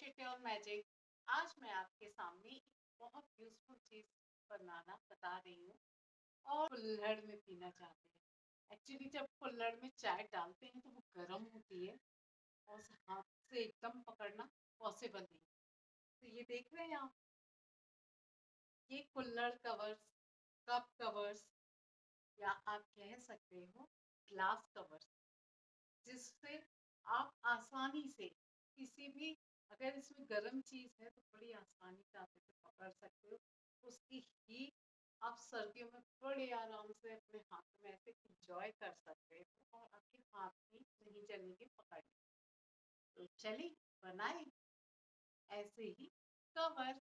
Crochet और magic. आज मैं आपके सामने एक बहुत यूजफुल चीज बनाना बता रही हूँ और कुल्हड़ में पीना चाहते हैं। एक्चुअली जब कुल्हड़ में चाय डालते हैं तो वो गर्म होती है और उसे हाथ से एकदम पकड़ना पॉसिबल नहीं। तो ये देख रहे हैं आप, ये कुल्हड़ कवर्स, कप कवर्स या आप कह सकते हो ग्लास कवर्स, जिससे आप आसानी से किसी भी, अगर इसमें गर्म चीज है तो बड़ी आसानी से आप इसे पकड़ सकते हो। उसकी हीट आप सर्दियों में बड़े आराम से अपने हाथ में ऐसे इंजॉय कर सकते हो और आपके हाथ भी नहीं जलेंगे पकड़ने। तो चलिए बनाए ऐसे ही कवर।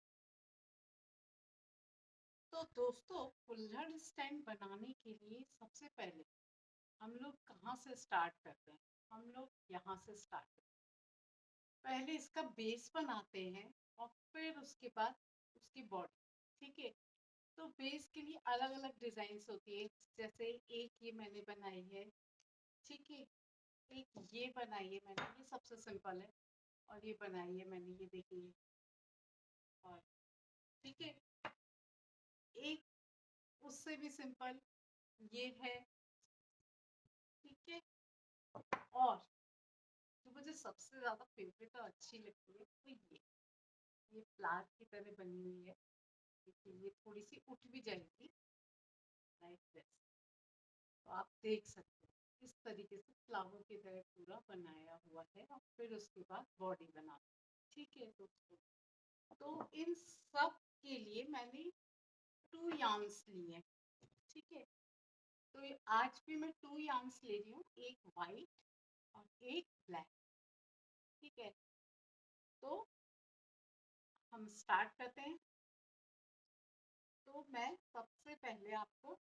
तो दोस्तों, कुल्हड़ स्टैंड बनाने के लिए सबसे पहले हम लोग कहाँ से स्टार्ट करते हैं? हम लोग यहाँ से स्टार्ट करते हैं। पहले इसका बेस बनाते हैं और फिर उसके बाद उसकी बॉडी। ठीक है, तो बेस के लिए अलग अलग डिजाइन होती है। जैसे एक ये मैंने बनाई है, ठीक है, एक ये बनाई है मैंने, ये सबसे सिंपल है। और ये बनाई है मैंने, ये देखिए। और ठीक है, एक उससे भी सिंपल ये है। ठीक है, और जो मुझे सबसे ज्यादा फेवरेट और अच्छी लगती है वो ये फ्लावर की तरह बनी हुई है। देखिए, ये थोड़ी सी उठ भी जाएगी लाइक दिस। तो आप देख सकते हो इस तरीके से फ्लावर की तरह पूरा बनाया हुआ है और फिर उसके बाद बॉडी बना। ठीक है दोस्तों, तो इन सब के लिए मैंने 2 यार्न्स लिए। ठीक है, तो आज भी मैं 2 यार्न्स ले रही हूँ, एक वाइट और एक ब्लैक। ठीक है, तो हम स्टार्ट करते हैं। तो मैं सबसे पहले आपको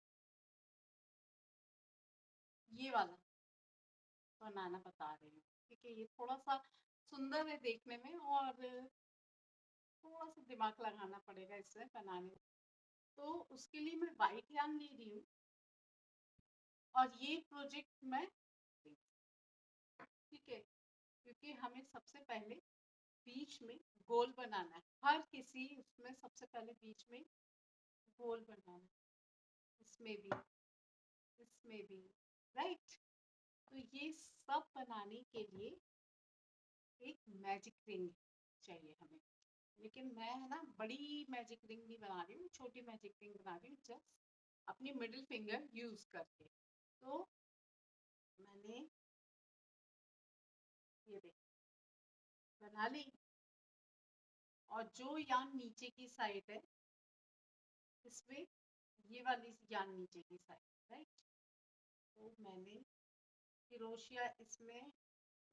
ये वाला बनाना बता रही हूँ। ठीक है, ये थोड़ा सा सुंदर है देखने में और थोड़ा सा दिमाग लगाना पड़ेगा इसे बनाने में। तो उसके लिए मैं वाइट यार्न ले रही हूँ और ये प्रोजेक्ट मैं, ठीक है, क्योंकि हमें सबसे पहले बीच में गोल बनाना है। हर किसी उसमें सबसे पहले बीच में गोल बनाना है, इसमें भी, इसमें भी, राइट। तो ये सब बनाने के लिए एक मैजिक रिंग चाहिए हमें। लेकिन मैं है ना बड़ी मैजिक रिंग नहीं बना रही हूँ, छोटी मैजिक रिंग बना रही हूँ, जस्ट अपनी मिडिल फिंगर यूज करके। तो मैंने ये देख बना ली। और जो यान नीचे की साइड है, इसमें ये वाली यान नीचे की साइड, राइट। तो मैंने क्रोशिया इसमें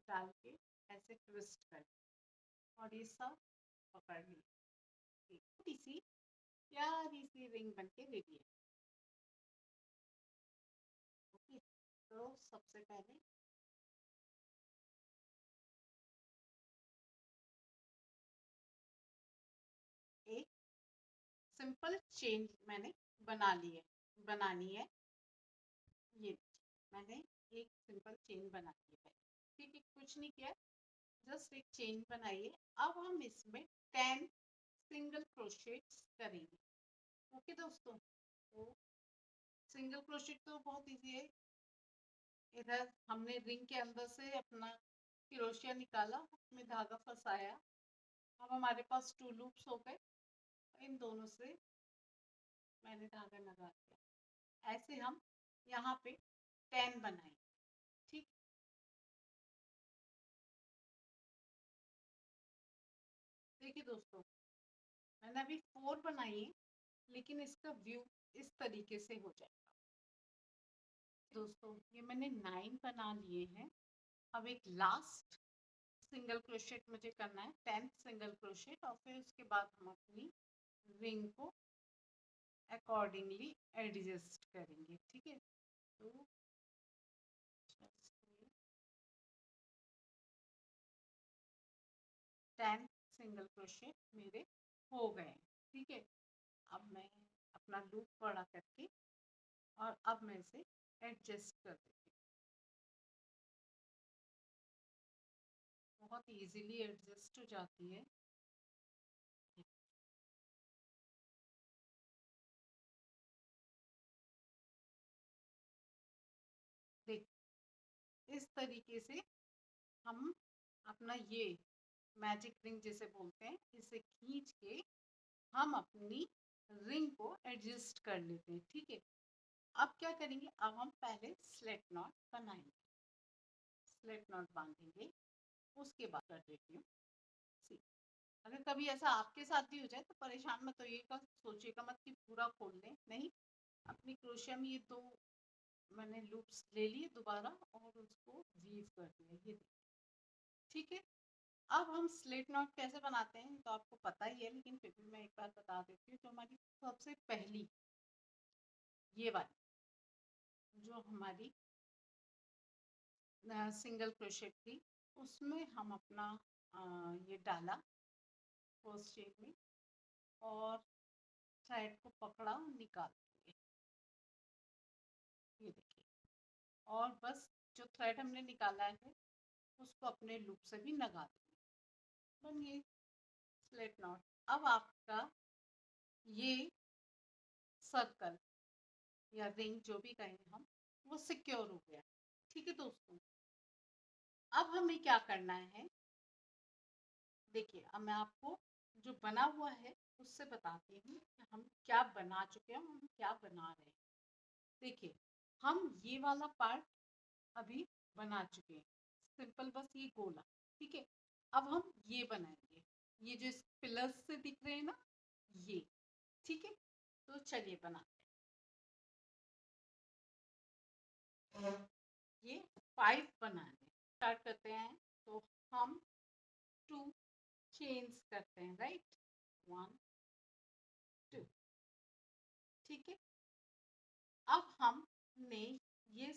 डाल के ऐसे ट्विस्ट कर और ये सब पकड़ ली। एक छोटी सी प्यारी सी रिंग बन के रेडी है। ओके, तो सबसे पहले एक सिंपल चेन मैंने बनानी है। ये मैंने एक सिंपल चेन बना ली है। ठीक है, कुछ नहीं किया, जस्ट एक चेन बनाइए। अब हम इसमें 10 सिंगल क्रोशेट्स करेंगे। ओके दोस्तों, तो सिंगल क्रोशेट तो बहुत इजी है। इधर हमने रिंग के अंदर से अपना क्रोशिया निकाला, उसमें धागा फंसाया। अब हमारे पास 2 लूप्स हो गए। इन दोनों से मैंने धागा लगा दिया। ऐसे हम यहाँ पे 10 बनाएंगे। ठीक, देखिए दोस्तों, मैंने अभी 4 बनाई है, लेकिन इसका व्यू इस तरीके से हो जाएगा। दोस्तों, ये मैंने 9 बना लिए हैं। अब एक लास्ट सिंगल क्रोशेट मुझे करना है, 10 सिंगल क्रोशेट, और फिर उसके बाद हम अपनी रिंग को अकॉर्डिंगली एडजस्ट करेंगे। ठीक है, तो 10 सिंगल क्रोशेट मेरे हो गए। ठीक है, अब मैं अपना लूप बड़ा करके और अब मैं इसे एडजस्ट कर देती बहुत इजीली एडजस्ट हो जाती है। देख, इस तरीके से हम अपना ये मैजिक रिंग जिसे बोलते हैं, इसे खींच के हम अपनी रिंग को एडजस्ट कर लेते हैं। ठीक है, अब क्या करेंगे, अब हम पहले स्लिट नॉट बनाएंगे, स्लिट नॉट बांधेंगे, उसके बाद कर देती हूँ। अगर कभी ऐसा आपके साथ भी हो जाए तो परेशान मत होइएगा, सोचिएगा मत कि पूरा खोल लें, नहीं, अपनी क्रोशिया में ये दो मैंने लूप्स ले लिए दोबारा और उसको वीव कर दिया, ये ठीक है। अब हम स्लिट नॉट कैसे बनाते हैं तो आपको पता ही है, लेकिन फिर भी मैं एक बार बता देती हूँ। तो हमारी सबसे पहली ये वाली जो हमारी सिंगल क्रोशेट थी, उसमें हम अपना ये डाला फर्स्ट चेन में और थ्रेड को पकड़ा, निकाल दिए, ये देखिए। और बस जो थ्रेड हमने निकाला है उसको अपने लूप से भी लगा देंगे, बन गई स्लिट नॉट। अब आपका ये सर्कल या रिंग जो भी कहें हम, वो सिक्योर हो गया। ठीक है दोस्तों, अब हमें क्या करना है, देखिए अब मैं आपको जो बना हुआ है उससे बताती हूँ कि हम क्या बना चुके हैं, हम क्या बना रहे हैं। देखिए, हम ये वाला पार्ट अभी बना चुके हैं, सिंपल बस ये गोला। ठीक है, अब हम ये बनाएंगे, ये जो इस पिलर्स से दिख रहे हैं ना, ये। ठीक है, तो चलिए बनाते हैं। ये 5 बनाने स्टार्ट करते हैं, तो हम 2 चेन्स करते हैं, राइट, 1 2। ठीक है, अब हमने ये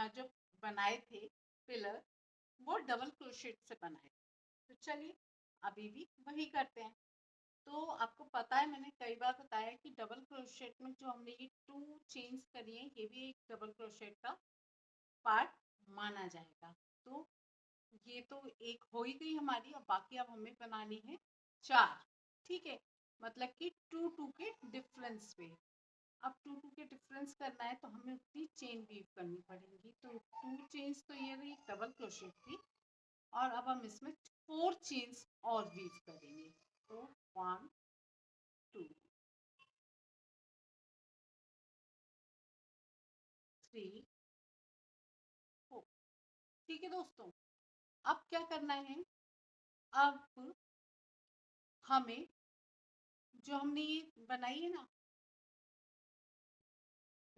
जो बनाए थे पिलर, वो डबल क्रोशेट से बनाए। तो चलिए अभी भी वही करते हैं। तो आपको पता है, मैंने कई बार बताया कि डबल क्रोशेट में जो हमने ये 2 चेन्स करी है, ये भी एक डबल क्रोशेट का पार्ट माना जाएगा। तो ये तो एक हो ही गई हमारी, और बाकी अब हमें बनानी है 4। ठीक है, मतलब कि 2 के डिफरेंस पे। अब 2 के डिफरेंस करना है तो हमें उतनी चेन वीव करनी पड़ेगी। तो 2 चेन्स तो ये रही डबल क्रोशेट की, और अब हम इसमें 4 चेन्स और वीव करेंगे। तो 1 2 3 4। ठीक है दोस्तों, अब क्या करना है, अब हमें जो हमने ये बनाई है ना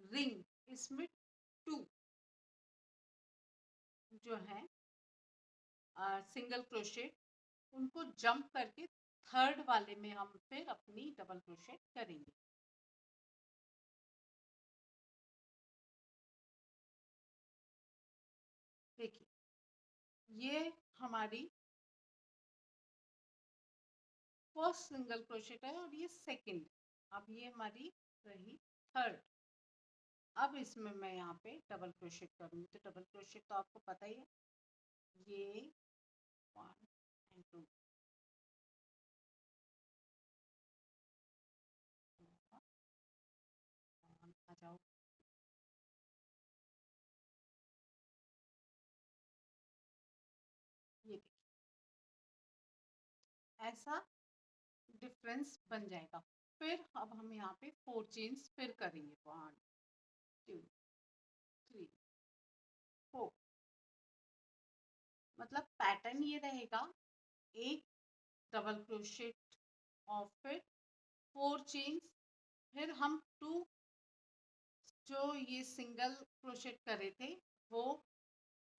रिंग, इसमें 2 जो है सिंगल क्रोशेट, उनको जंप करके थर्ड वाले में हम फिर अपनी डबल क्रोशेट करेंगे। देखिए, ये हमारी फर्स्ट सिंगल क्रोशेट है और ये सेकंड, अब ये हमारी रही थर्ड। अब इसमें मैं यहाँ पे डबल क्रोशेट करूँगी, तो डबल क्रोशेट तो आपको पता ही है, ये 1 and 2, आ जाओ, ये देखिए ऐसा डिफरेंस बन जाएगा। फिर अब हम यहाँ पे 4 चेन्स फिर करेंगे, 1 2 3 4। मतलब पैटर्न ये रहेगा, एक डबल क्रोशेट और फिर 4 चेन्स, फिर हम 2 जो ये सिंगल क्रोशेट करे थे वो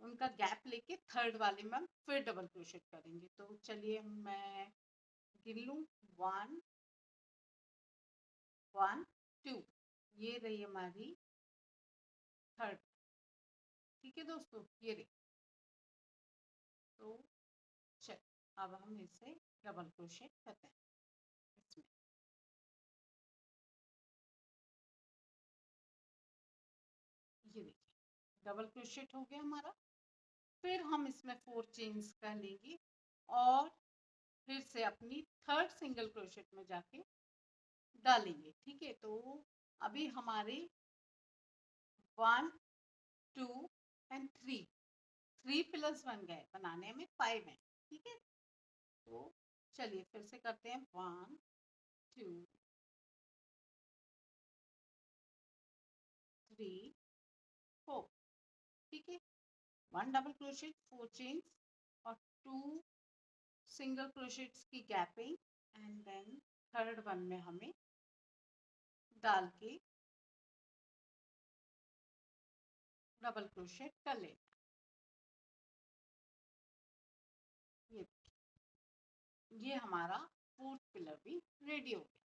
उनका गैप लेके थर्ड वाले में हम फिर डबल क्रोशेट करेंगे। तो चलिए मैं गिन लूँ, 1 1 2, ये रही हमारी थर्ड। ठीक है दोस्तों, ये रही। तो चल अब हम इसे डबल क्रोशेट करते हैं इसमें। ये देखिए डबल क्रोशेट हो गया हमारा। फिर हम इसमें 4 चेन्स कर लेंगे और फिर से अपनी थर्ड सिंगल क्रोशेट में जाके डालेंगे। ठीक है, तो अभी हमारे 1 2 एंड 3 पिलर्स बन गए, बनाने में 5 हैं। ठीक है, तो चलिए फिर से करते हैं 1 2 3 4। ठीक है, 1 डबल क्रोशेट, 4 चेन्स और 2 सिंगल क्रोशेट्स की gapping and then third one में हमें डाल के डबल क्रोशेट कर लेना। ये हमारा फोर्थ पिलर भी रेडी हो गया।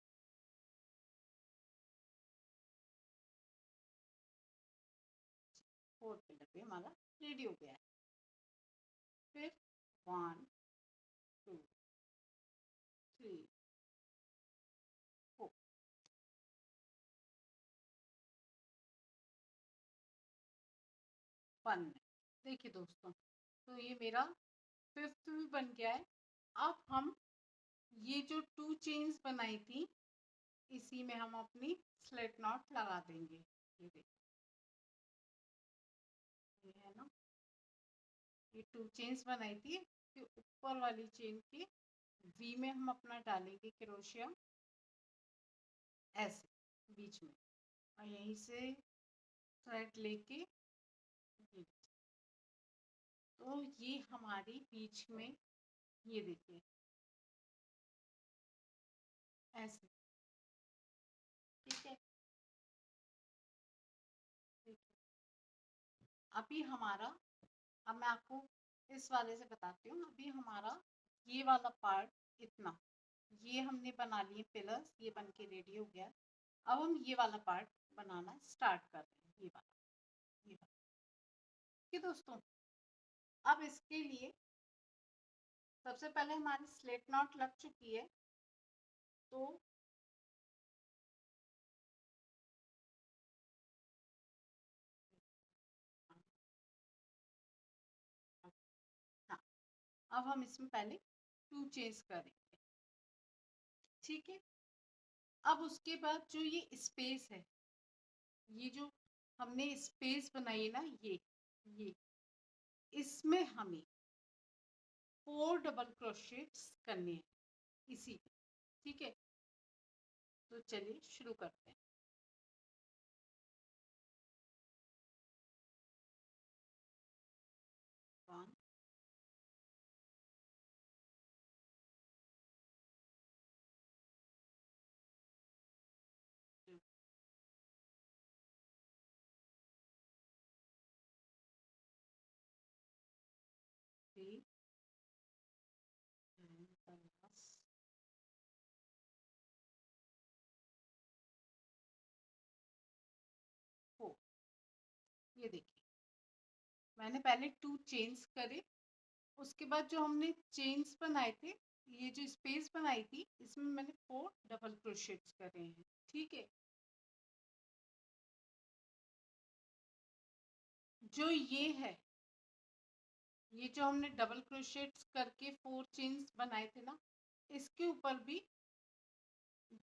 फोर्थ पिलर भी हमारा रेडी हो गया है। फिर 1 2 3 4 1। देखिए दोस्तों, तो ये मेरा फिफ्थ भी बन गया है। अब हम ये जो 2 चेन्स बनाई थी, इसी में हम अपनी स्लिट नॉट लगा देंगे। ये देखिए, ये है ना, ये 2 चेन्स बनाई थी, फिर ऊपर वाली चेन के वी में हम अपना डालेंगे क्रोशिया ऐसे बीच में, और यहीं से थ्रेड लेके तो ये हमारी बीच में, ये देखिए ऐसे। ठीक है, अभी हमारा, अब मैं आपको इस वाले से बताती हूँ। अभी हमारा ये वाला पार्ट इतना, ये हमने बना लिए पिलर्स, ये बन के रेडी हो गया। अब हम ये वाला पार्ट बनाना स्टार्ट कर रहे हैं, ये वाला। ठीक है दोस्तों, अब इसके लिए सबसे पहले हमारी स्लिट नॉट लग चुकी है, तो हाँ, अब हम इसमें पहले 2 चेन्स करेंगे। ठीक है, अब उसके बाद जो ये स्पेस है, ये जो हमने स्पेस बनाई है ना, ये इसमें हमें 4 डबल क्रोशेट्स करने हैं इसी में। ठीक है, तो चलिए शुरू करते हैं। 1 2 3 and the last 4। ये देखिए, मैंने पहले 2 चेन्स करे, उसके बाद जो हमने चेन्स बनाए थे, ये जो स्पेस बनाई थी, इसमें मैंने 4 डबल क्रोशेट्स करे हैं। ठीक है, जो ये है, ये जो हमने डबल क्रोशेट्स करके 4 चेन्स बनाए थे ना, इसके ऊपर भी,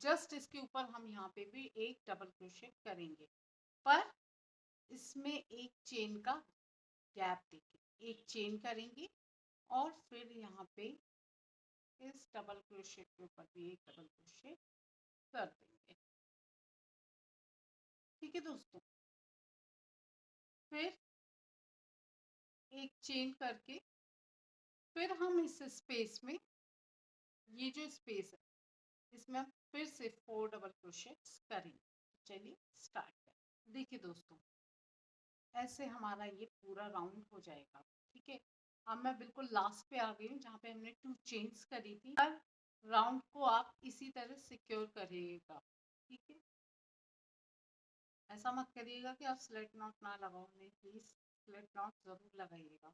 जस्ट इसके ऊपर हम यहाँ पे भी एक डबल क्रोशेट करेंगे, पर इसमें एक चेन का गैप देके एक चेन करेंगे, और फिर यहाँ पे इस डबल क्रोशेट के ऊपर भी एक डबल क्रोशेट कर देंगे। ठीक है दोस्तों, फिर एक चेन करके फिर हम इस स्पेस में, ये जो स्पेस है, इसमें हम फिर से 4 डबल क्रोशेट्स करेंगे। चलिए स्टार्ट करें। देखिए दोस्तों, ऐसे हमारा ये पूरा राउंड हो जाएगा। ठीक है, अब मैं बिल्कुल लास्ट पे आ गई हूँ, जहाँ पे हमने 2 चेन्स करी थी। हर राउंड को आप इसी तरह सिक्योर करिएगा। ठीक है, ऐसा मत करिएगा कि आप स्लिट नॉट ना लगाओ, नहीं, प्लीज स्लिट नॉट जरूर लगाइएगा।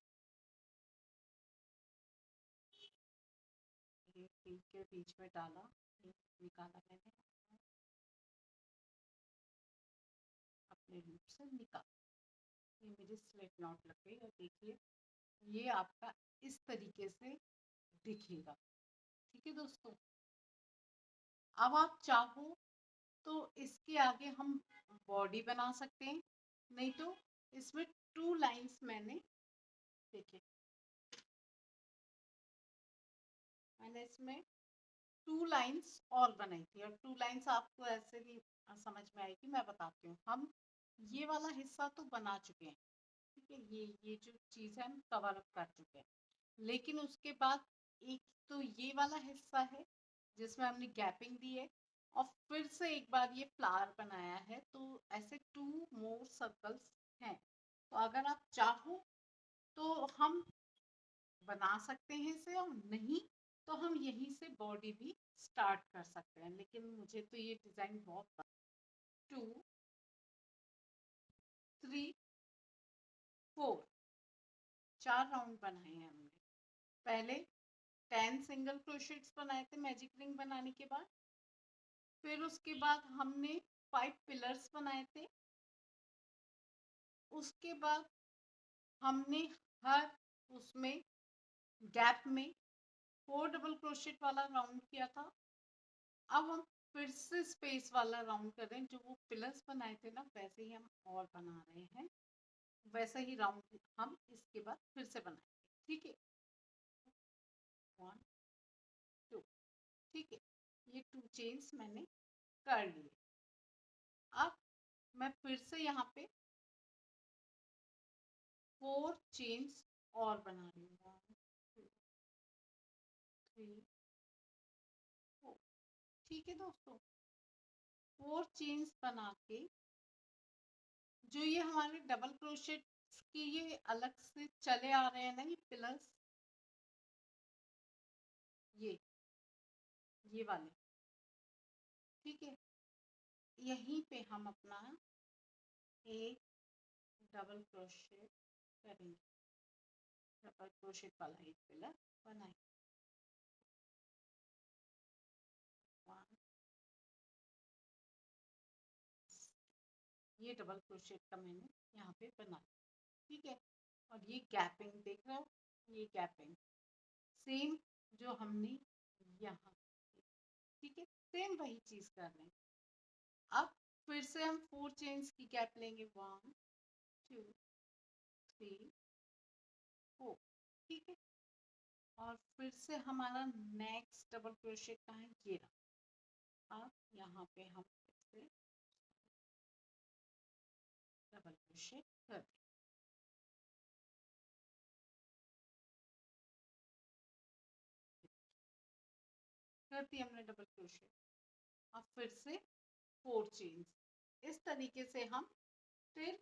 ये पीक के बीच में डाला, निकाला मैंने, अपने लूप से निकाला, ये मेरी स्लिट नॉट लग गई। और देखिए ये आपका इस तरीके से दिखेगा। ठीक है दोस्तों, अब आप चाहो तो इसके आगे हम बॉडी बना सकते हैं, नहीं तो इसमें 2 लाइंस मैंने, देखिए मैंने इसमें 2 लाइंस और बनाई थी, और 2 लाइंस आपको ऐसे भी समझ में आएगी। मैं बताती हूँ, हम ये वाला हिस्सा तो बना चुके हैं, ठीक है, ये जो चीज़ है हम कवर अप कर चुके हैं, लेकिन उसके बाद एक तो ये वाला हिस्सा है जिसमें हमने गैपिंग दी है, और फिर से एक बार ये फ्लावर बनाया है, तो ऐसे 2 मोर सर्कल्स हैं। तो अगर आप चाहो तो हम बना सकते हैं इसे, और नहीं तो हम यहीं से बॉडी भी स्टार्ट कर सकते हैं, लेकिन मुझे तो ये डिजाइन बहुत 2 3 4 4 राउंड बनाए हैं हमने। पहले 10 सिंगल क्रोशेट्स बनाए थे मैजिक रिंग बनाने के बाद, फिर उसके बाद हमने 5 पिलर्स बनाए थे, उसके बाद हमने हर उसमें गैप में 4 डबल क्रोशेट वाला राउंड किया था। अब हम फिर से स्पेस वाला राउंड कर रहे हैं, जो वो पिलर्स बनाए थे ना वैसे ही हम और बना रहे हैं, वैसा ही राउंड हम इसके बाद फिर से बनाएंगे। ठीक है, 1 2, ठीक है, ये 2 चेन्स मैंने कर लिए। अब मैं फिर से यहाँ पे 4 चेन्स और बना रही हूँ, 1 2 3 4। ठीक है दोस्तों, 4 चेन्स बना के जो ये हमारे डबल क्रोशेट के ये अलग से चले आ रहे हैं ना, ये पिलर्स, ये वाले, ठीक है, यहीं पे हम अपना एक डबल क्रोशेट करेंगे, डबल क्रोशेट वाला एक पिलर बनाएंगे। 1, ये डबल क्रोशेट का मैंने यहाँ पे बनाया, ठीक है, और ये गैपिंग देख रहे हो, ये गैपिंग सेम जो हमने यहाँ, ठीक है, सेम वही चीज कर रहे हैं। अब फिर से हम 4 चेन्स की गैप लेंगे, 1 2 3 4, ठीक है, और फिर से हमारा नेक्स्ट डबल क्रोशेट का है ये रहा। अब यहाँ पे हम फिर से डबल क्रोशेट कर दें, कर दिया हमने डबल क्रोशेट। अब फिर से 4 चेन्स, इस तरीके से हम फिर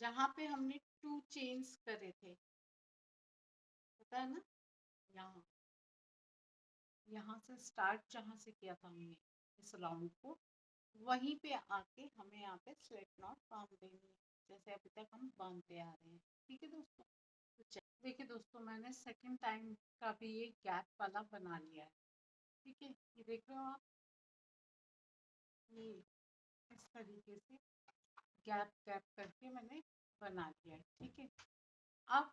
जहाँ पे हमने 2 चेन्स करे थे, पता है ना, यहाँ यहाँ से स्टार्ट जहाँ से किया था हमने इस राउंड को, वहीं पे आके हमें यहाँ पे स्लिप नॉट बांध देनी है, जैसे अभी तक हम बांधते आ रहे हैं। ठीक है दोस्तों, तो देखिए दोस्तों, मैंने सेकंड टाइम का भी ये गैप वाला बना लिया है, ठीक है, ये देख रहे हो आप, ये इस तरीके से गैप गैप करके मैंने बना लिया है, ठीक है। अब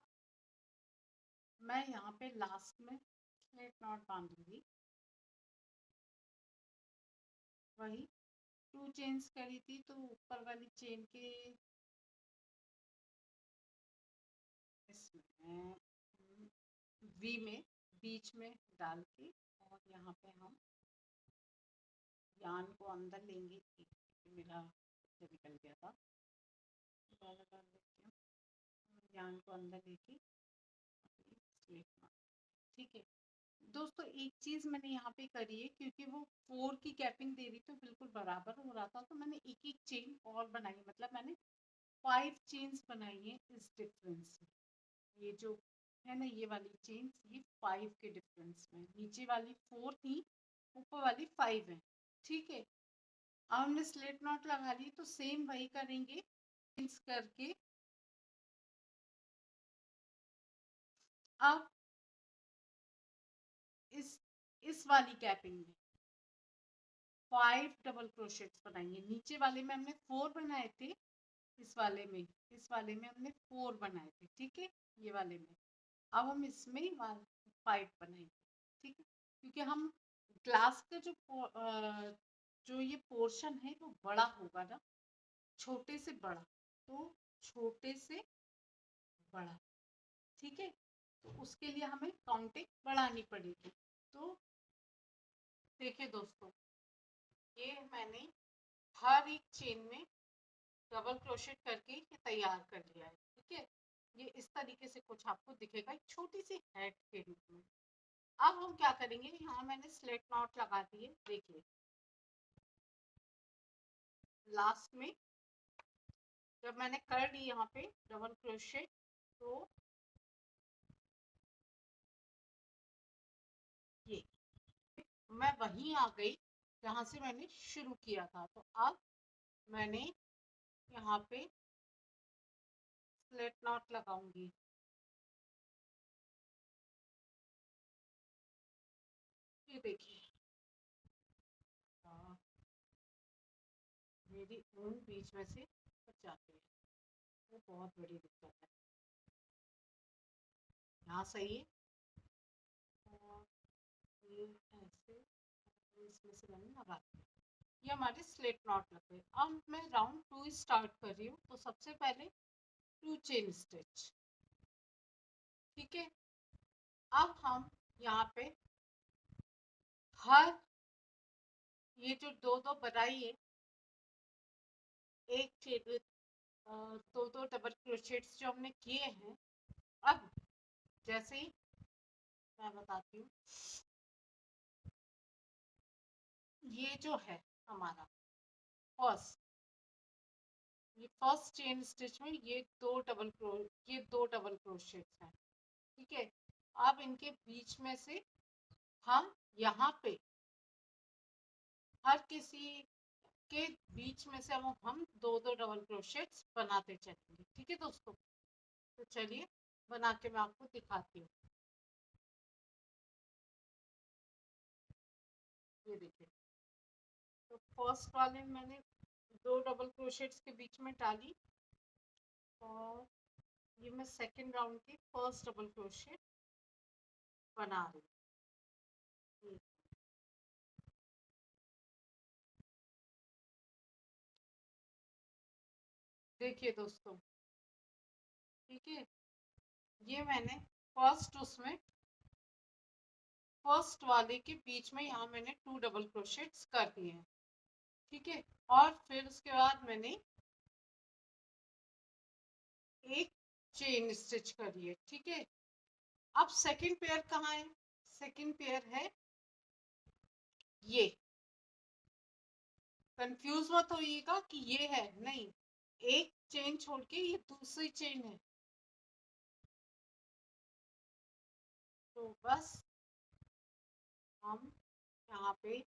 मैं यहाँ पे लास्ट में स्लिप नॉट बांधूंगी, वही 2 चेन्स करी थी, तो ऊपर वाली चेन के इसमें वी में बीच में डाल के, और यहाँ पे हम यान को अंदर लेंगे, मेरा से निकल गया था, दोबारा डाल देती हूँ, यान को अंदर लेके, ठीक है दोस्तों। एक चीज मैंने यहाँ पे करी है, क्योंकि वो 4 की गैपिंग दे रही तो बिल्कुल बराबर हो रहा था, तो मैंने एक एक चेन और बनाई, मतलब मैंने 5 चेन्स बनाई है इस डिफरेंस में। ये जो है ना, ये वाली चेन्स, ये 5 के डिफरेंस में, नीचे वाली 4 थी, ऊपर वाली 5 है, ठीक है। अब हमने स्लिट नॉट लगा ली, तो सेम वही करेंगे करके। अब इस वाली कैपिंग में 5 डबल क्रोशेट्स बनाएंगे, नीचे वाले में हमने 4 बनाए थे, इस वाले में हमने 4 बनाए थे, ठीक है। ये वाले में। अब हम इसमें 5 बनाएंगे, ठीक है, क्योंकि हम ग्लास का जो ये पोर्शन है वो बड़ा होगा ना, छोटे से बड़ा, तो छोटे से बड़ा, ठीक है, तो उसके लिए हमें काउंटिंग बढ़ानी पड़ेगी। तो देखिए दोस्तों, ये मैंने हर एक चेन में डबल क्रोशेट करके ये तैयार कर लिया है, ठीक है। ये इस तरीके से कुछ आपको दिखेगा, एक छोटी सी हैट के रूप में। अब हम क्या करेंगे, यहाँ मैंने स्लिट नॉट लगा दिए, देखिए लास्ट में जब मैंने कर ली यहाँ पे डबल क्रोशेट, तो ये मैं वहीं आ गई जहां से मैंने शुरू किया था। तो अब मैंने यहाँ पे स्लिट नॉट लगाऊंगी, ये देखिए मेरी ऊन बीच में से कट जाती है, वो बहुत बड़ी दिक्कत है। यहाँ सही है, और ये ऐसे इसमें से मैंने लगा दिया, ये हमारे स्लिट नॉट लग गए। अब मैं राउंड 2 स्टार्ट कर रही हूँ, तो सबसे पहले 2 चेन स्टिच, ठीक है। अब हम यहाँ पे हर ये जो दो दो बनाई है, एक चेन दो दो डबल क्रोशेट्स जो हमने किए हैं, अब जैसे ही मैं बताती हूँ, ये जो है हमारा फर्स्ट, ये फर्स्ट चेन स्टिच में ये दो डबल क्रोशेट्स हैं, ठीक है। अब इनके बीच में से हम यहाँ पे हर किसी के बीच में से हम दो दो डबल क्रोशेट्स बनाते चलेंगे, ठीक है दोस्तों। तो चलिए बना के मैं आपको दिखाती हूँ। ये देखिए, तो फर्स्ट वाले में मैंने दो डबल क्रोशेट्स के बीच में डाली, और ये मैं सेकेंड राउंड की फर्स्ट डबल क्रोशेट बना रही हूँ। देखिए दोस्तों, ठीक है, ये मैंने फर्स्ट वाले के बीच में यहाँ मैंने 2 डबल क्रोशेट्स कर दिए हैं, ठीक है। और फिर उसके बाद मैंने एक चेन स्टिच करी है, ठीक है। अब सेकंड पेयर कहाँ है, सेकंड पेयर है ये, कंफ्यूज मत होइएगा कि ये है, नहीं, एक चेन छोड़ के ये दूसरी चेन है। तो बस हम यहाँ पे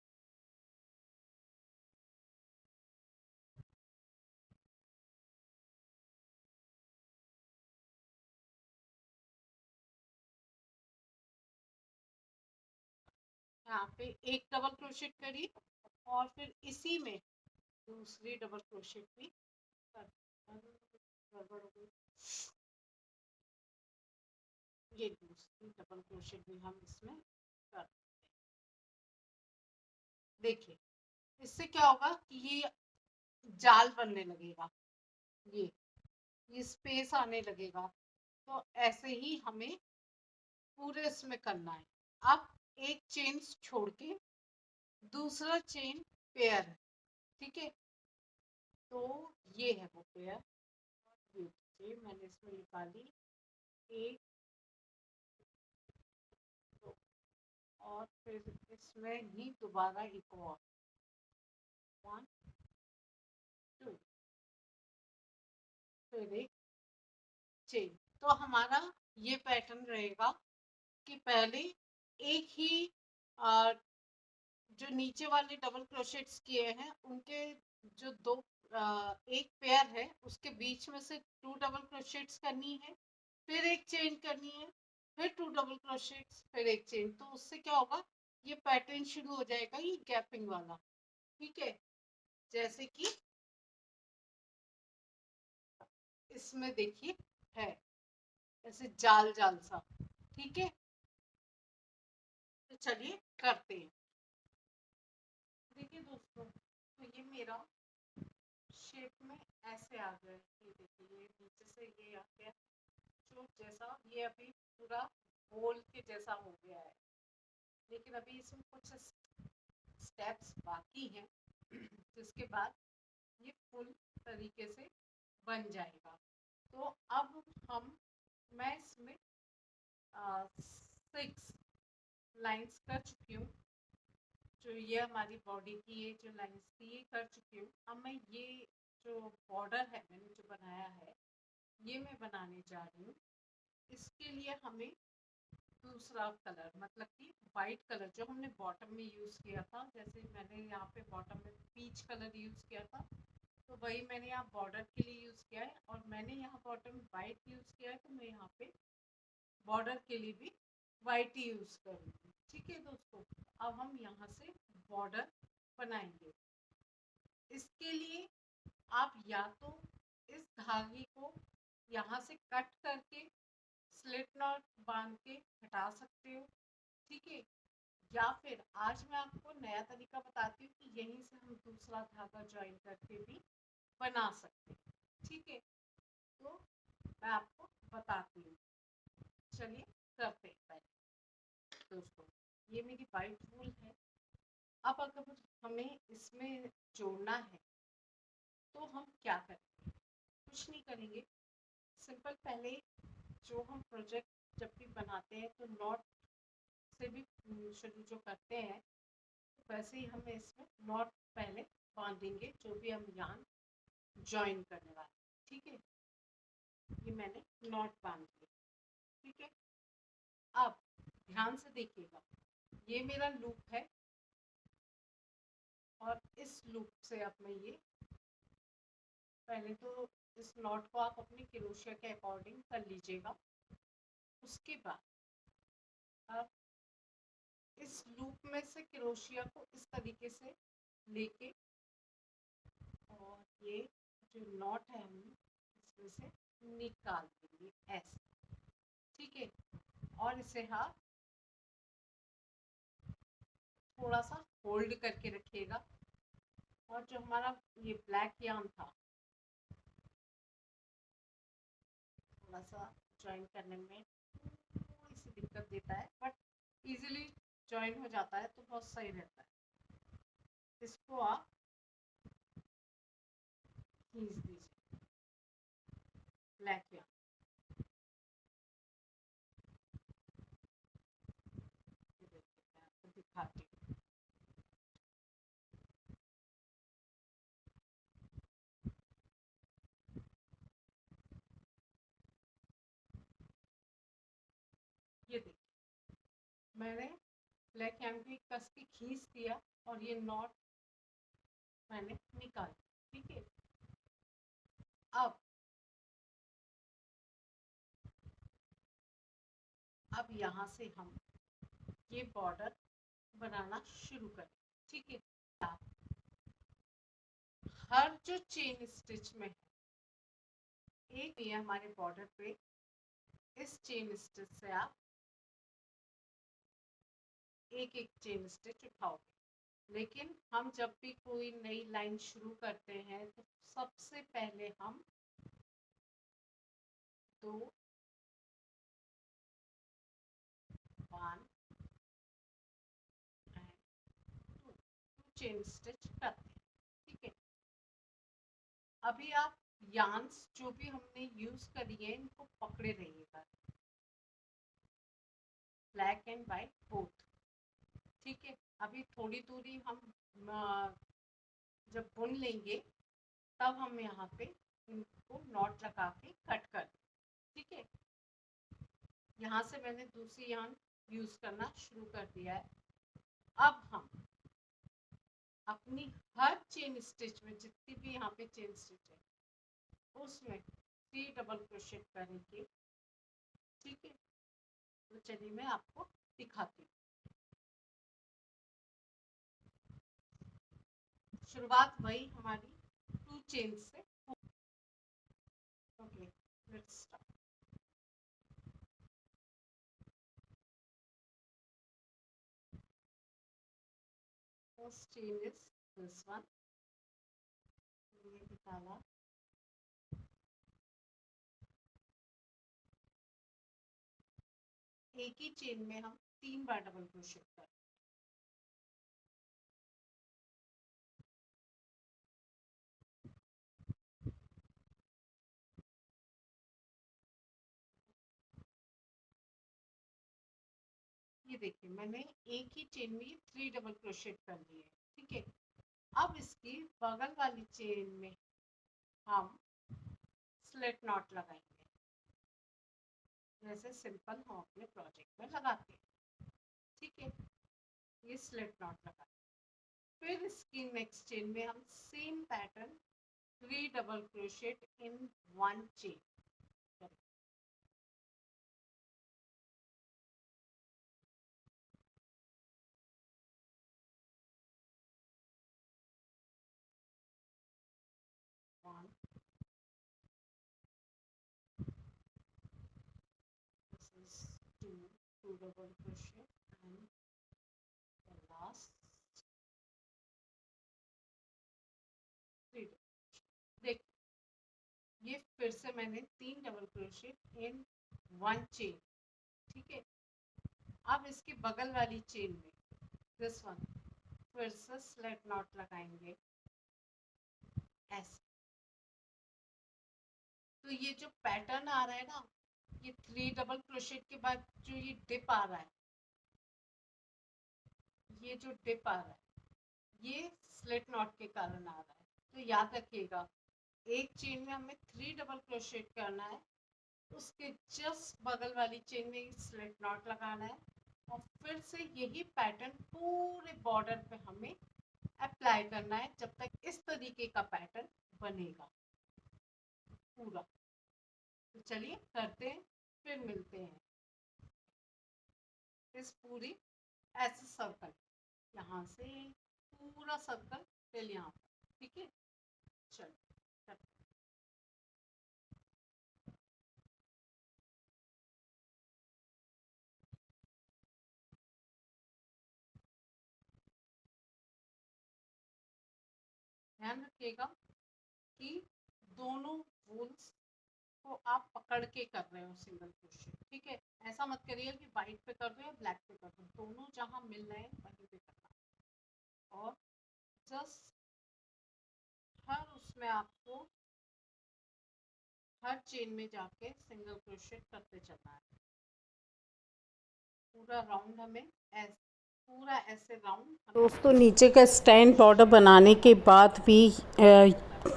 एक डबल क्रोशेट करी, और फिर इसी में दूसरी डबल क्रोशेट भी कर, गड़बड़ हो गई, ये दूसरी डबल क्रोशेट भी हम इसमें कर, देखिए इससे क्या होगा कि ये जाल बनने लगेगा, ये स्पेस आने लगेगा। तो ऐसे ही हमें पूरे इसमें करना है। अब एक चेन छोड़ के दूसरा चेन पेयर है, ठीक है, तो ये है वो पेयर, ये मैंने इसमें निकाली, एक, दो, और फिर इसमें ही दोबारा एक और 1 2, फिर एक चेन। तो हमारा ये पैटर्न रहेगा कि पहले एक ही आ, जो नीचे वाले डबल क्रोशेट्स किए हैं उनके जो दो एक पेयर है उसके बीच में से 2 डबल क्रोशेट्स करनी है, फिर एक चेन करनी है, फिर 2 डबल क्रोशेट्स, फिर एक चेन। तो उससे क्या होगा, ये पैटर्न शुरू हो जाएगा ये गैपिंग वाला, ठीक है। जैसे कि इसमें देखिए है, ऐसे जाल जाल सा। ठीक है, तो चलिए करते हैं। देखिए दोस्तों, तो ये मेरा शेप में ऐसे आ गया। ये देखिए, ये नीचे से ये आ गया, जो जैसा ये अभी पूरा गोल के जैसा हो गया है। लेकिन अभी इसमें कुछ स्टेप्स बाकी हैं, जिसके बाद ये फुल तरीके से बन जाएगा। तो अब मैं इसमें 6 लाइंस कर चुकी हूँ। जो ये हमारी बॉडी की ये जो लाइंस थी ये कर चुकी हूँ। अब मैं ये जो बॉर्डर है मैंने जो बनाया है, ये मैं बनाने जा रही हूँ। इसके लिए हमें दूसरा कलर, मतलब कि वाइट कलर जो हमने बॉटम में यूज़ किया था, जैसे मैंने यहाँ पे बॉटम में पीच कलर यूज़ किया था, तो वही मैंने यहाँ बॉर्डर के लिए यूज़ किया है। और मैंने यहाँ बॉटम वाइट यूज़ किया है, तो मैं यहाँ पे बॉर्डर के लिए भी वाइट ही यूज़ करूँगी। ठीक है दोस्तों, अब हम यहाँ से बॉर्डर बनाएंगे। इसके लिए आप या तो इस धागे को यहाँ से कट करके स्लिट नॉट बांध के हटा सकते हो। ठीक है, या फिर आज मैं आपको नया तरीका बताती हूँ कि यहीं से हम दूसरा धागा ज्वाइन करके भी बना सकते हैं। ठीक है, तो मैं आपको बताती हूँ। चलिए करते हैं। पहले दोस्तों, ये मेरी वाइट वूल है। अब अगर हमें इसमें जोड़ना है तो हम क्या करेंगे? कुछ नहीं करेंगे, सिंपल पहले जो हम प्रोजेक्ट जब भी बनाते हैं तो नॉट से भी शुरू जो करते हैं, वैसे ही हमें इसमें नॉट पहले बांधेंगे, जो भी हम यान ज्वाइन करने वाले। ठीक है, ये मैंने नॉट बांध लिया। ठीक है, अब ध्यान से देखिएगा, ये मेरा लूप है और इस लूप से अब मैं ये पहले तो इस नॉट को आप अपनी क्रोशिया के अकॉर्डिंग कर लीजिएगा। उसके बाद अब इस लूप में से क्रोशिया को इस तरीके से लेके और ये जो नॉट है हम इसमें से निकाल देंगे ऐसे। ठीक है, और इसे आप थोड़ा सा होल्ड करके रखिएगा। और जो हमारा ये ब्लैक यार्न था, थोड़ा सा ज्वाइन करने में थोड़ी सी दिक्कत देता है, बट इजीली ज्वाइन हो जाता है, तो बहुत सही रहता है। इसको आप खींच दीजिए ब्लैक यार्न। मैं आपको दिखाती हूँ। ये देखिए, मैंने ब्लैक यार्न को कस के खींच दिया और ये नॉट मैंने निकाल। ठीक है, अब यहाँ से हम ये बॉर्डर बनाना शुरू करें। ठीक है, हर जो चेन स्टिच में है एक ये हमारे बॉर्डर पे, इस चेन स्टिच से आप एक एक चेन स्टिच उठाओगे। लेकिन हम जब भी कोई नई लाइन शुरू करते हैं तो सबसे पहले हम 2 1 एंड 2 चेन स्टिच करते हैं। ठीक है, अभी आप यार्न्स जो भी हमने यूज करी है इनको पकड़े रहिएगा, ब्लैक एंड वाइट बोथ। ठीक है, अभी थोड़ी दूरी हम जब बुन लेंगे तब हम यहाँ पे इनको नॉट लगा के कट कर। ठीक है, यहाँ से मैंने दूसरी यार्न यूज करना शुरू कर दिया है। अब हम अपनी हर चेन स्टिच में जितनी भी यहाँ पे चेन स्टिच है उसमें 3 डबल क्रोशेट करेंगे। ठीक है, तो चलिए मैं आपको दिखाती हूँ। शुरुआत वही हमारी 2 चेन से। Okay, let's start. First chain is this one, ये निकाला, एक ही चेन में हम 3 बार डबल क्रोशेट कर, ये देखिए मैंने एक ही चेन में 3 डबल क्रोशेट कर लिए, ठीक है। अब इसकी बगल वाली चेन में हम स्लिट नॉट लगाएंगे, जैसे सिंपल हम अपने प्रोजेक्ट में लगाते हैं, ठीक है। ये स्लिट नॉट लगा, फिर इसकी नेक्स्ट चेन में हम same pattern 3 double crochet in 1 chain, 1, this is 2 double crochet and the last 3 देख, ये फिर से मैंने 3 डबल क्रोशेट इन 1 चेन, ठीक है। अब इसकी बगल वाली चेन में दिस वन फिर से स्लिट नॉट लगाएंगे ऐसे। तो ये जो पैटर्न आ रहा है ना, ये 3 डबल क्रोशेट के बाद जो ये डिप आ रहा है, ये जो डिप आ रहा है, ये स्लिट नॉट के कारण आ रहा है। तो याद रखिएगा, एक चेन में हमें 3 डबल क्रोशेट करना है, उसके जस्ट बगल वाली चेन में स्लिट नॉट लगाना है, और फिर से यही पैटर्न पूरे बॉर्डर पे हमें अप्लाई करना है जब तक इस तरीके का पैटर्न बनेगा पूरा। तो चलिए करते हैं, फिर मिलते हैं। इस पूरी ऐसे सर्कल, यहाँ से पूरा सर्कल फिर यहाँ पर, ठीक है। चलिए ध्यान रखिएगा कि दोनों वूल्स को आप पकड़ के कर रहे हो सिंगल क्रोशेट, ठीक है। ऐसा मत करिए कि व्हाइट पे कर दो या ब्लैक पे कर दो, दोनों जहां मिल रहे हैं वहीं पे करना। और जस्ट हर उसमें आपको हर चेन में जाके सिंगल क्रोशेट करते चलना है, पूरा राउंड हमें ऐसे, पूरा ऐसे राउंड। दोस्तों नीचे का स्टैंड बॉर्डर बनाने के बाद भी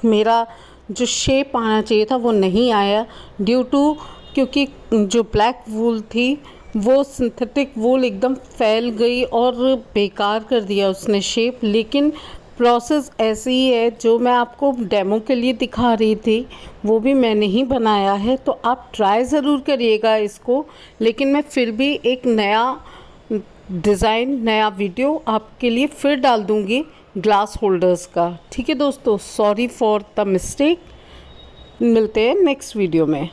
मेरा जो शेप आना चाहिए था वो नहीं आया, ड्यू टू क्योंकि जो ब्लैक वूल थी वो सिंथेटिक वूल एकदम फैल गई और बेकार कर दिया उसने शेप। लेकिन प्रोसेस ऐसी ही है जो मैं आपको डेमो के लिए दिखा रही थी, वो भी मैंने ही बनाया है, तो आप ट्राई ज़रूर करिएगा इसको। लेकिन मैं फिर भी एक नया डिज़ाइन, नया वीडियो आपके लिए फिर डाल दूँगी ग्लास होल्डर्स का, ठीक है दोस्तों। सॉरी फॉर द मिस्टेक, मिलते हैं नेक्स्ट वीडियो में।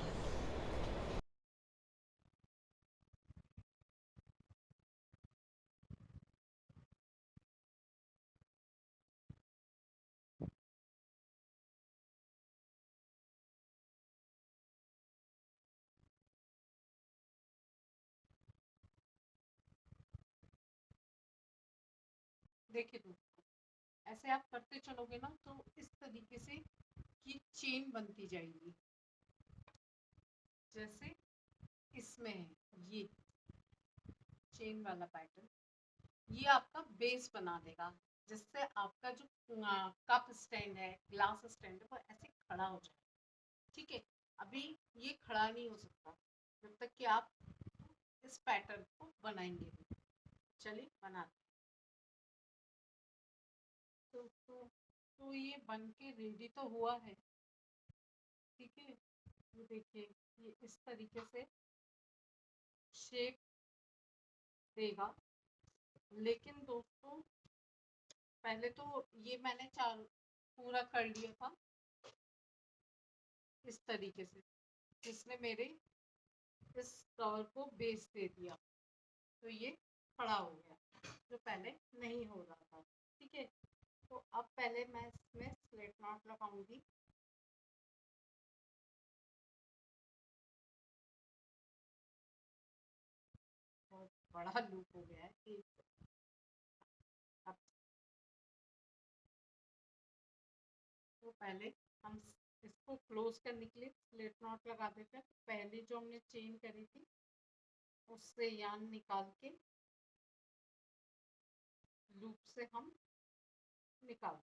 देखिए दोस्तों, ऐसे आप करते चलोगे ना तो इस तरीके से ये चेन बनती जाएगी, जैसे इसमें है ये चेन वाला पैटर्न, ये आपका बेस बना देगा, जिससे आपका जो कप स्टैंड है, ग्लास स्टैंड है, वो ऐसे खड़ा हो जाए, ठीक है। अभी ये खड़ा नहीं हो सकता जब तक कि आप इस पैटर्न को बनाएंगे। चलिए बनाते। तो ये बन के रेडी तो हुआ है, ठीक है। ये देखिए, ये इस तरीके से शेप देगा। लेकिन दोस्तों पहले तो ये मैंने पूरा कर लिया था इस तरीके से, जिसने मेरे इस कवर को बेस दे दिया, तो ये खड़ा हो गया जो पहले नहीं हो रहा था। ठीक है, तो अब पहले मैं इसमें स्लिट नॉट लगाऊंगी। बहुत बड़ा लूप हो गया है कि अब तो पहले हम इसको क्लोज करने के लिए स्लिट नॉट लगा देते हैं। पहले जो हमने चेन करी थी उससे यान निकाल के लूप से हम निकाल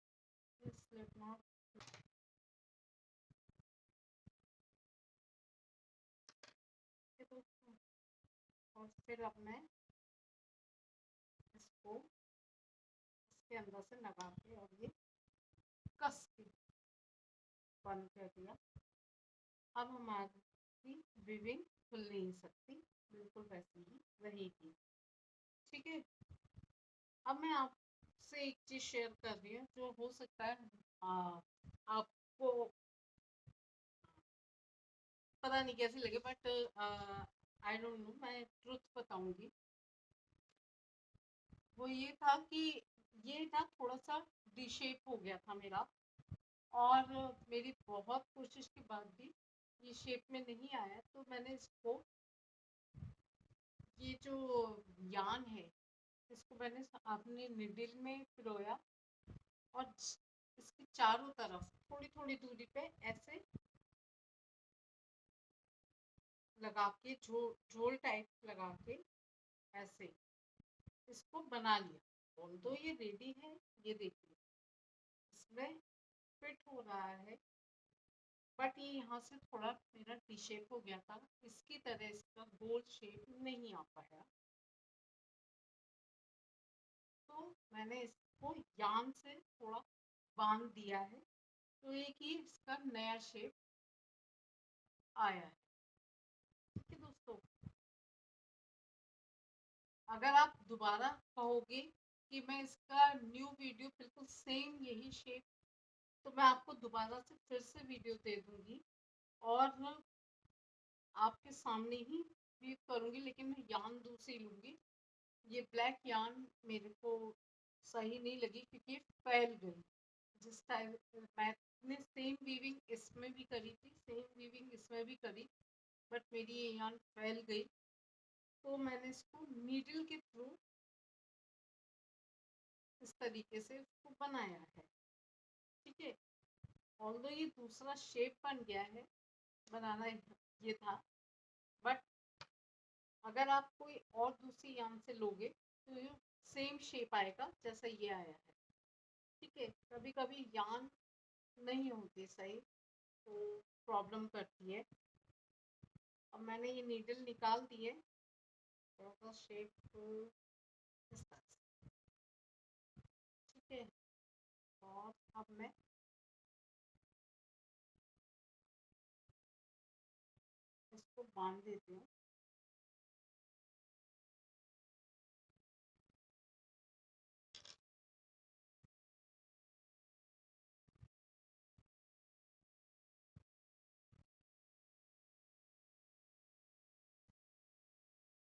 स्लिट नॉट। और फिर अब मैं इसको इसके अंदर से लगा के और ये कस के बंद कर दिया। अब हमारी वीविंग खुल नहीं सकती, बिल्कुल वैसी ही रहेगी। ठीक है, अब मैं आपसे एक चीज शेयर कर रही हूँ जो हो सकता है आपको पता नहीं कैसी लगे, बट आई डोंट नो, मैं ट्रुथ बताऊंगी। वो ये था कि ये ना थोड़ा सा डिशेप हो गया था मेरा, और मेरी बहुत कोशिश के बाद भी ये शेप में नहीं आया। तो मैंने इसको, ये जो यान है, इसको मैंने अपने निडिल में पिरोया और इसकी चारों तरफ थोड़ी थोड़ी दूरी पे ऐसे लगा के झोल टाइप लगा के ऐसे इसको बना लिया। और तो ये रेडी है, ये देखिए इसमें फिट हो रहा है, बट ये यहाँ से थोड़ा मेरा टी शेप हो गया था, इसकी तरह इसका गोल शेप नहीं आ पाया। तो मैंने इसको यान से थोड़ा बांध दिया है, तो एक ही इसका नया शेप आया है। ठीक है दोस्तों, अगर आप दोबारा कहोगे कि मैं इसका न्यू वीडियो बिल्कुल सेम यही शेप, तो मैं आपको दोबारा से फिर से वीडियो दे दूंगी और आपके सामने ही वीव करूंगी, लेकिन मैं यान दूसरी लूंगी। ये ब्लैक यान मेरे को सही नहीं लगी क्योंकि फैल गई। जिस टाइम मैंने सेम वीविंग इसमें भी करी थी, सेम वीविंग इसमें भी करी, बट मेरी ये यान फैल गई। तो मैंने इसको नीडल के थ्रू इस तरीके से उसको बनाया है। ठीक है, ऑल्दो ये दूसरा शेप बन गया है, बनाना ये था, बट अगर आप कोई और दूसरी यान से लोगे तो ये सेम शेप आएगा जैसा ये आया है। ठीक है, कभी कभी यान नहीं होती सही, तो प्रॉब्लम करती है। अब मैंने ये नीडल निकाल दी है, थोड़ा सा शेप इस तरह से। ठीक है, और अब मैं इसको बांध देती हूँ।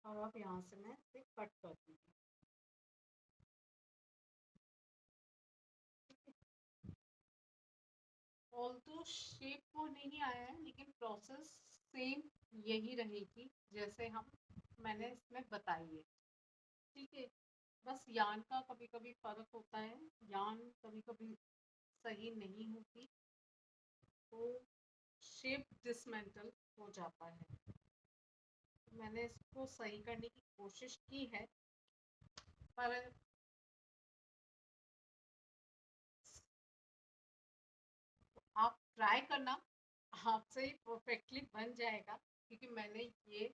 और अब यहाँ से मैं इसे कट कर दूँगी। ऑल्दो शेप वो नहीं आया है, लेकिन प्रोसेस सेम यही रहेगी जैसे मैंने इसमें बताई है। ठीक है, बस यान का कभी कभी फर्क होता है, यान कभी कभी सही नहीं होती, तो शेप डिसमेंटल हो जाता है। मैंने इसको सही करने की कोशिश की है, पर आप ट्राई करना, आपसे ही परफेक्टली बन जाएगा, क्योंकि मैंने ये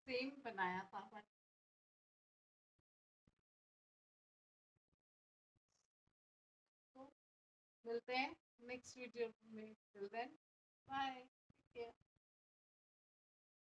सेम बनाया था। बट तो मिलते हैं नेक्स्ट वीडियो में, टिल देन बाय।